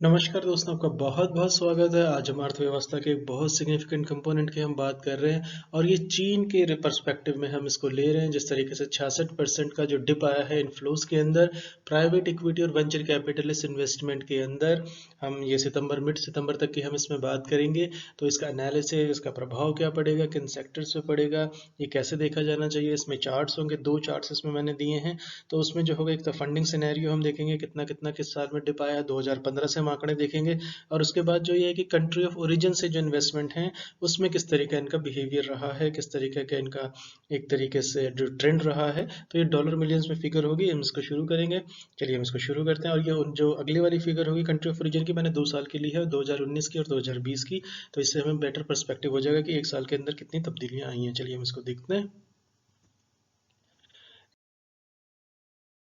नमस्कार दोस्तों, आपका बहुत-बहुत स्वागत है। आज हम अर्थव्यवस्था के एक बहुत सिग्निफिकेंट कंपोनेंट की हम बात कर रहे हैं और ये चीन के पर्सपेक्टिव में हम इसको ले रहे हैं। जिस तरीके से 66% का जो डिप आया है इन्फ्लोस के अंदर, प्राइवेट इक्विटी और वेंचर कैपिटलिस्ट इन्वेस्टमेंट के अंदर, हम ये मिड सितंबर तक की हम इसमें बात करेंगे। तो इसका एनालिसिस, इसका प्रभाव क्या पड़ेगा, किन सेक्टर्स पे पड़ेगा, ये कैसे देखा जाना चाहिए। इसमें चार्ट्स होंगे, 2 चार्ट्स इसमें मैंने दिए हैं। तो उसमें जो होगा, एक तो फंडिंग सिनेरियो हम देखेंगे कितना-कितना किस साल में डिप आया, 2015 से हम आंकड़े देखेंगे। और उसके बाद जो ये है कि कंट्री ऑफ ओरिजिन से जो इन्वेस्टमेंट है उसमें किस तरीके का इनका बिहेवियर रहा है, किस तरीके का इनका एक तरीके से जो ट्रेंड रहा है। तो ये डॉलर मिलियंस में फिगर होगी, हम इसको शुरू करेंगे। चलिए हम इसको शुरू करते हैं। और ये जो अगली वाली फिगर होगी कंट्री ऑफ ओरिजिन की, मैंने 2 साल की ली है, 2019 की और 2020 की। तो इससे हमें बेटर पर्सपेक्टिव हो जाएगा कि एक साल के अंदर कितनी तब्दीलियां आई हैं। चलिए हम इसको देखते हैं।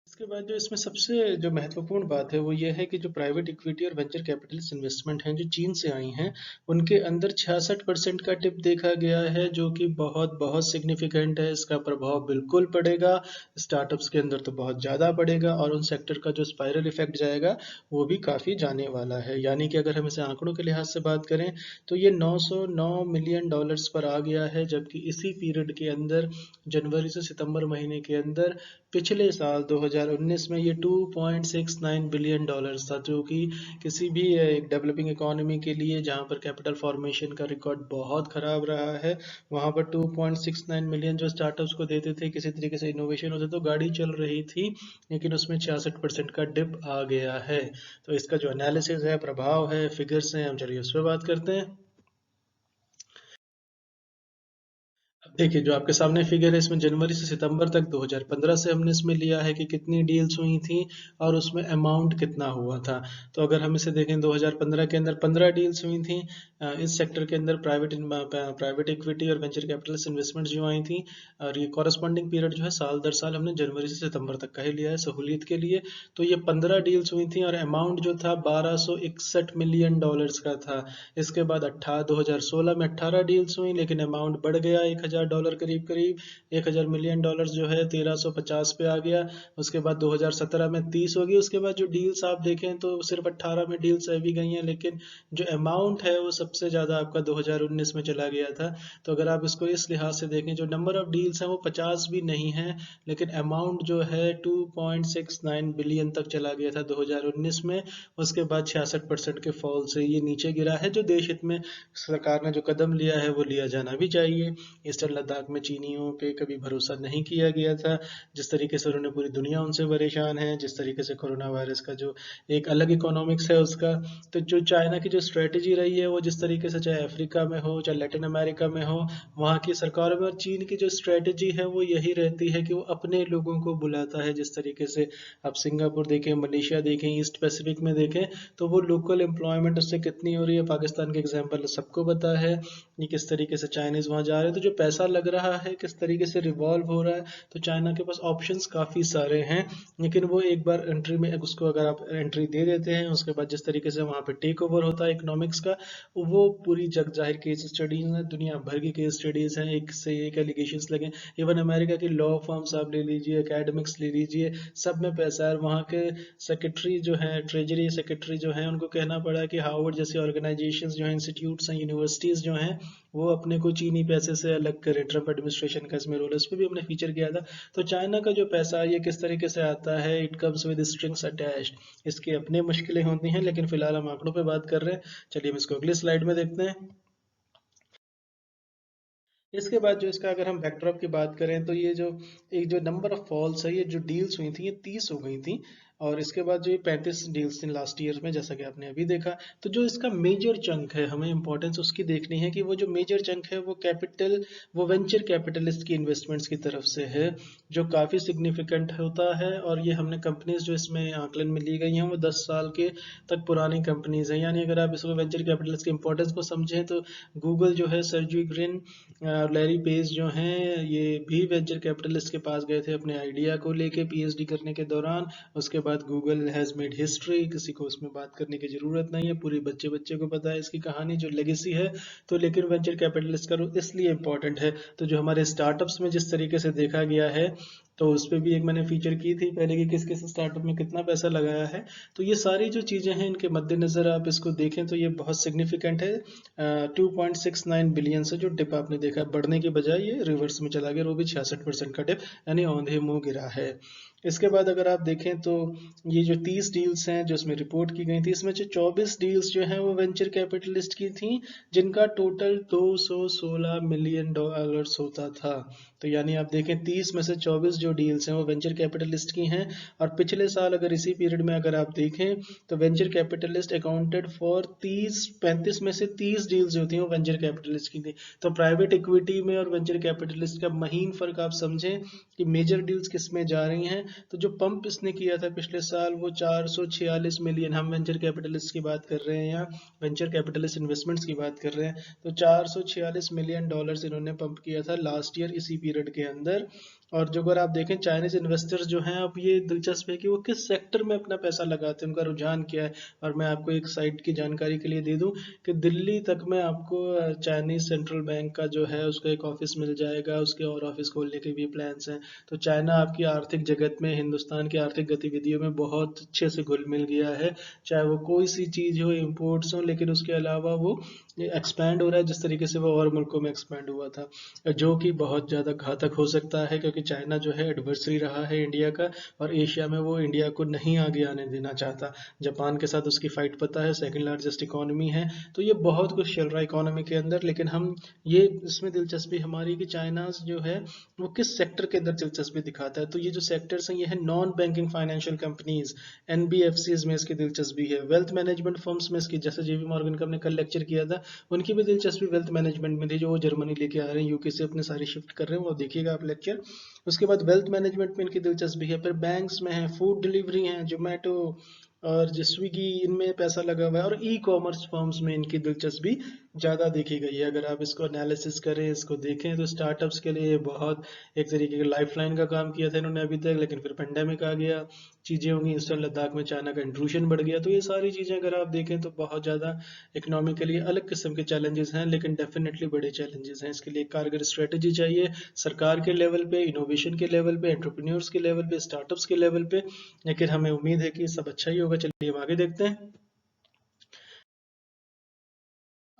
इसके बाद जो इसमें सबसे जो महत्वपूर्ण बात है वो ये है कि जो प्राइवेट इक्विटी और वेंचर कैपिटलिस्ट इन्वेस्टमेंट हैं जो चीन से आई हैं, उनके अंदर 66% का टिप देखा गया है, जो कि बहुत बहुत सिग्निफिकेंट है। इसका प्रभाव बिल्कुल पड़ेगा, स्टार्टअप्स के अंदर तो बहुत ज़्यादा पड़ेगा, और उन सेक्टर का जो स्पाइरल इफेक्ट जाएगा वो भी काफ़ी जाने वाला है। यानी कि अगर हम इसे आंकड़ों के लिहाज से बात करें तो ये 909 मिलियन डॉलर्स पर आ गया है, जबकि इसी पीरियड के अंदर, जनवरी से सितंबर महीने के अंदर, पिछले साल 2019 में ये 2.69 बिलियन डॉलर्स था, जो कि किसी भी एक डेवलपिंग इकोनॉमी के लिए जहां पर कैपिटल फॉर्मेशन का रिकॉर्ड बहुत खराब रहा है, वहां पर 2.69 मिलियन जो स्टार्टअप्स को देते थे, किसी तरीके से इनोवेशन होते तो गाड़ी चल रही थी। लेकिन उसमें 66% का डिप आ गया है। तो इसका जो एनालिसिस है, प्रभाव है, फिगर्स हैं, हम चलिए उस पर बात करते हैं। अब देखिए, जो आपके सामने फिगर है, इसमें जनवरी से सितंबर तक 2015 से हमने इसमें लिया है कि कितनी डील्स हुई थी और उसमें अमाउंट कितना हुआ था। तो अगर हम इसे देखें, 2015 के अंदर 15 डील्स हुई थी। इस सेक्टर के अंदर प्राइवेट इक्विटी और वेंचर कैपिटलिस्ट इन्वेस्टमेंट्स जो आई थी। और ये कॉरस्पॉन्डिंग पीरियड जो है साल दर साल हमने जनवरी से सितंबर तक का ही लिया है सहूलियत के लिए। तो ये 15 डील्स हुई थी और अमाउंट जो था 1261 मिलियन डॉलर्स का था। इसके बाद 2016 में 18 डील्स हुई, लेकिन अमाउंट बढ़ गया, $1000 करीब करीब, 1000 मिलियन डॉलर्स जो है 1350 पे आ गया। उसके बाद 2017 में 30 होगी। उसके बाद जो डील्स आप देखें तो सिर्फ 18 में डील्स अभी गई हैं, लेकिन जो अमाउंट है वो सबसे ज़्यादा आपका 2019 में चला गया था। तो अगर आप इसको इस लिहाज से देखें, जो नंबर ऑफ डील्स हैं वो 50 भी नहीं है, लेकिन अमाउंट जो है 2.69 बिलियन तक चला गया था 2019 में। उसके बाद 66% के फॉल से ये नीचे गिरा है। जो देश हित में सरकार ने जो कदम लिया है वो लिया जाना भी चाहिए। ईस्टर्न लद्दाख में चीनियों पे कभी भरोसा नहीं किया गया था। जिस तरीके से उन्होंने, पूरी दुनिया उनसे परेशान है, जिस तरीके से कोरोना वायरस का जो एक अलग इकोनॉमिक्स है उसका। तो जो चाइना की जो स्ट्रेटेजी रही है, वो जिस तरीके से, चाहे अफ्रीका में हो चाहे लैटिन अमेरिका में हो, वहाँ की सरकारों में, और चीन की जो स्ट्रेटेजी है वो यही रहती है कि वो अपने लोगों को बुलाता है। जिस तरीके से आप सिंगापुर देखें, मलेशिया देखें, ईस्ट पैसिफिक में देखें, तो वो लोकल एम्प्लॉयमेंट उससे कितनी हो रही है। पाकिस्तान के एग्जाम्पल सबको पता है, ये किस तरीके से चाइनीज वहाँ जा रहे हैं। तो जो पैसा लग रहा है किस तरीके से रिवॉल्व हो रहा है, तो चाइना के पास ऑप्शंस काफ़ी सारे हैं। लेकिन वो एक बार एंट्री में, उसको अगर आप एंट्री दे देते हैं, उसके बाद जिस तरीके से वहाँ पे टेक ओवर होता है इकोनॉमिक्स का, वो पूरी जग जाहिर केस स्टडीज हैं, दुनिया भर की केस स्टडीज हैं, एक से एक एलिगेशंस लगे। इवन अमेरिका की लॉ फर्म्स आप ले लीजिए, एकेडमिक्स ले लीजिए, सब में पैसा है। और वहाँ के सेक्रेटरी जो हैं, ट्रेजरी सेक्रेटरी जो हैं, उनको कहना पड़ा कि हार्वर्ड जैसी ऑर्गेनाइजेशंस जो हैं, इंस्टीट्यूट्स हैं, यूनिवर्सिटीज़ जो हैं, वो अपने को चीनी पैसे से अलग करें। ट्रम्प एडमिनिस्ट्रेशन का इसमें रोल है, उस पर भी हमने फीचर किया था। तो चाइना का जो पैसा ये किस तरीके से आता है, it comes with strings attached. इसकी अपनी मुश्किलें होती हैं, लेकिन फिलहाल हम आंकड़ों पे बात कर रहे हैं। चलिए हम इसको अगली स्लाइड में देखते हैं। इसके बाद जो इसका, अगर हम बैकड्रॉप की बात करें, तो ये जो एक जो नंबर ऑफ फॉल्स है, ये जो डील्स हुई थी ये 30 हो गई थी। और इसके बाद जो ये 35 डील्स थी लास्ट ईयर में, जैसा कि आपने अभी देखा। तो जो इसका मेजर चंक है, हमें इंपॉर्टेंस उसकी देखनी है कि वो जो मेजर चंक है वो कैपिटल, वो वेंचर कैपिटलिस्ट की इन्वेस्टमेंट्स की तरफ से है, जो काफ़ी सिग्निफिकेंट होता है। और ये हमने कंपनीज जो इसमें आकलन में ली गई हैं वो 10 साल के तक पुरानी कंपनीज हैं। यानी अगर आप इसको वेंचर कैपिटलिस्ट की इंपॉर्टेंस को समझें, तो गूगल जो है, सर्जी ग्रिन, लैरी पेज जो हैं, ये भी वेंचर कैपिटलिस्ट के पास गए थे अपने आइडिया को लेके पीएचडी करने के दौरान। उसके बाद गूगल हैज़ मेड हिस्ट्री, किसी को उसमें बात करने की ज़रूरत नहीं है, पूरी बच्चे बच्चे को पता है इसकी कहानी, जो लेगेसी है। तो लेकिन वेंचर कैपिटलिस्ट का रोल इसलिए इम्पोर्टेंट है। तो जो हमारे स्टार्टअप्स में जिस तरीके से देखा गया है, तो उस पर भी एक मैंने फीचर की थी पहले कि किस किस स्टार्टअप में कितना पैसा लगाया है। तो ये सारी जो चीज़ें हैं इनके मद्देनज़र आप इसको देखें तो ये बहुत सिग्निफिकेंट है। 2.69 बिलियन से जो डिप आपने देखा बढ़ने की बजाय ये रिवर्स में चला गया, वो भी 66% का डिप, यानी औंधे मुंह गिरा है। इसके बाद अगर आप देखें तो ये जो 30 डील्स हैं जो इसमें रिपोर्ट की गई थी, इसमें जो 24 डील्स जो हैं वो वेंचर कैपिटलिस्ट की थी, जिनका टोटल 216 मिलियन डॉलर्स होता था। तो यानी आप देखें 30 में से 24 जो डील्स हैं वो वेंचर कैपिटलिस्ट की हैं। और पिछले साल अगर इसी पीरियड में अगर आप देखें तो वेंचर कैपिटलिस्ट अकाउंटेड फॉर 35 में से 30 डील्स जो थी वो वेंचर कैपिटलिस्ट की थी। तो प्राइवेट इक्विटी में और वेंचर कैपिटलिस्ट का महीन फर्क आप समझें कि मेजर डील्स किस में जा रही हैं। तो जो पंप इसने किया था पिछले साल वो 446 मिलियन, हम वेंचर कैपिटलिस्ट की बात कर रहे हैं या वेंचर कैपिटलिस्ट इन्वेस्टमेंट्स की बात कर रहे हैं, तो 446 मिलियन डॉलर्स इन्होंने पंप किया था लास्ट ईयर इसी पीरियड के अंदर। और जो अगर आप देखें चाइनीज इन्वेस्टर्स जो हैं, अब ये दिलचस्प है कि वो किस सेक्टर में अपना पैसा लगाते हैं, उनका रुझान क्या है। और मैं आपको एक साइट की जानकारी के लिए दे दूं कि दिल्ली तक में आपको चाइनीज सेंट्रल बैंक का जो है उसका एक ऑफिस मिल जाएगा, उसके और ऑफिस खोलने के भी प्लान्स हैं। तो चाइना आपकी आर्थिक जगत में, हिंदुस्तान की आर्थिक गतिविधियों में बहुत अच्छे से घुल मिल गया है, चाहे वो कोई सी चीज़ हो, इम्पोर्ट्स हो, लेकिन उसके अलावा वो एक्सपैंड हो रहा है जिस तरीके से वो और मुल्कों में एक्सपैंड हुआ था, जो कि बहुत ज़्यादा घातक हो सकता है, क्योंकि चाइना जो है एडवर्सरी रहा है इंडिया का, और एशिया में वो इंडिया को नहीं आगे आने देना चाहता। जापान के साथ उसकी फ़ाइट पता है, सेकंड लार्जेस्ट इकोनॉमी है, तो ये बहुत कुछ चल रहा है इकोनॉमी के अंदर। लेकिन हम ये इसमें दिलचस्पी हमारी कि चाइना जो है वो किस सेक्टर के अंदर दिलचस्पी दिखाता है। तो ये जो सेक्टर्स हैं ये है non banking financial companies, NBFCs में इसकी दिलचस्पी है, वेल्थ मैनेजमेंट फर्म्स में इसकी, जैसे जेपी मॉर्गन का हमने कल लेक्चर किया था, उनकी भी दिलचस्पी वेल्थ मैनेजमेंट में थी, जो वो जर्मनी लेके आ रहे हैं, यूके से अपने सारी शिफ्ट कर रहे हैं, वो देखिएगा आप लेक्चर। उसके बाद वेल्थ मैनेजमेंट में इनकी दिलचस्पी है, फिर बैंक्स में है, फूड डिलीवरी है, जोमेटो और जो स्विगी, इनमें पैसा लगा हुआ है, और ई कॉमर्स फर्म्स में इनकी दिलचस्पी ज़्यादा देखी गई है। अगर आप इसको एनालिसिस करें, इसको देखें, तो स्टार्टअप्स के लिए बहुत एक तरीके की लाइफलाइन का काम किया था इन्होंने अभी तक, लेकिन फिर पेंडेमिक आ गया, चीज़ें होंगी, ईस्टर्न लद्दाख में चाइना का इंट्रूशन बढ़ गया। तो ये सारी चीज़ें अगर आप देखें तो बहुत ज़्यादा इकोनॉमिकली अलग किस्म के चैलेंजेस हैं, लेकिन डेफिनेटली बड़े चैलेंजेस हैं। इसके लिए कारगर स्ट्रेटजी चाहिए सरकार के लेवल पे, इनोवेशन के लेवल पे, एंटरप्रेन्योर्स के लेवल पे, स्टार्टअप्स के लेवल पे। लेकिन हमें उम्मीद है कि सब अच्छा ही होगा। चलिए हम आगे देखते हैं।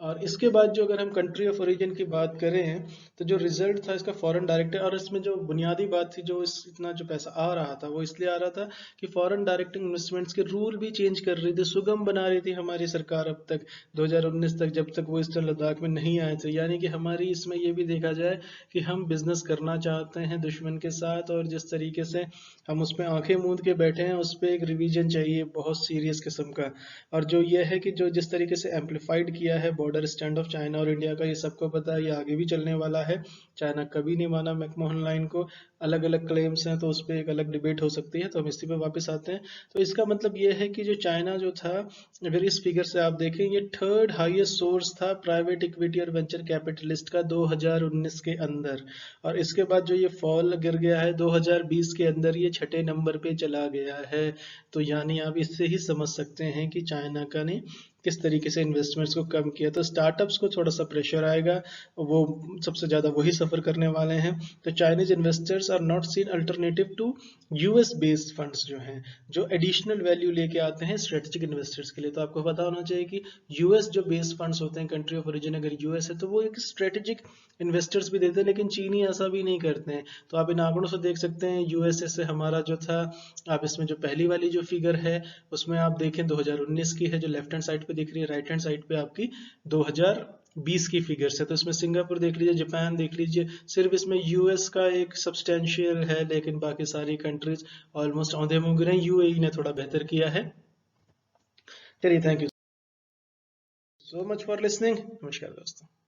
और इसके बाद जो अगर हम कंट्री ऑफ ओरिजिन की बात करें, तो जो रिजल्ट था इसका फॉरेन डायरेक्ट, और इसमें जो बुनियादी बात थी, जो इतना जो पैसा आ रहा था वो इसलिए आ रहा था कि फॉरेन डायरेक्ट इन्वेस्टमेंट्स के रूल भी चेंज कर रही थी, सुगम बना रही थी हमारी सरकार अब तक 2019 तक, जब तक वो ईस्टर्न लद्दाख में नहीं आए थे। यानी कि हमारी इसमें ये भी देखा जाए कि हम बिजनेस करना चाहते हैं दुश्मन के साथ, और जिस तरीके से हम उसमें आंखें मूंद के बैठे हैं, उस पर एक रिवीजन चाहिए बहुत सीरियस किस्म का। और जो ये है कि जो जिस तरीके से एम्पलीफाइड किया है बॉर्डर स्टैंड ऑफ चाइना और इंडिया का, ये सबको पता है, ये आगे भी चलने वाला है। चाइना कभी नहीं माना मैकमोहन लाइन को, अलग अलग क्लेम्स हैं, तो उस पर एक अलग डिबेट हो सकती है। तो हम इसी पे वापस आते हैं। तो इसका मतलब ये है कि जो चाइना जो था, अगर इस फिगर से आप देखें, ये थर्ड हाईएस्ट सोर्स था प्राइवेट इक्विटी और वेंचर कैपिटलिस्ट का 2019 के अंदर, और इसके बाद जो ये फॉल गिर गया है 2020 के अंदर, ये छठे नंबर पे चला गया है। तो यानी आप इससे ही समझ सकते हैं कि चाइना का ने किस तरीके से इन्वेस्टमेंट्स को कम किया। तो स्टार्टअप्स को थोड़ा सा प्रेशर आएगा, वो सबसे ज़्यादा वही सफ़र करने वाले हैं। तो Chinese investors are not seen alternative to US based funds जो हैं, जो एडिशनल वैल्यू लेके आते हैं स्ट्रेटेजिक इन्वेस्टर्स के लिए। तो आपको पता होना चाहिए कि यूएस जो बेस्ड फंड्स होते हैं, कंट्री ऑफ ओरिजिन अगर यूएस है, तो वो एक स्ट्रेटेजिक इन्वेस्टर्स भी देते हैं, लेकिन चीनी ऐसा भी नहीं करते हैं। तो आप इन आंकड़ों से देख सकते हैं, यूएसए से हमारा जो था, आप इसमें जो पहली वाली जो फिगर है उसमें आप देखें 2019 की है, जो लेफ्ट हैंड साइड पे दिख रही है, राइट हैंड साइड पे आपकी 2020 की फिगर्स है। तो इसमें सिंगापुर देख लीजिए, जापान देख लीजिए, सिर्फ इसमें यूएस का एक सब्सटेंशियल है, लेकिन बाकी सारी कंट्रीज ऑलमोस्ट औंधे मुंह गिरे हैं। यूएई ने थोड़ा बेहतर किया है। चलिए, thank you so much for listening. नमस्कार दोस्तों।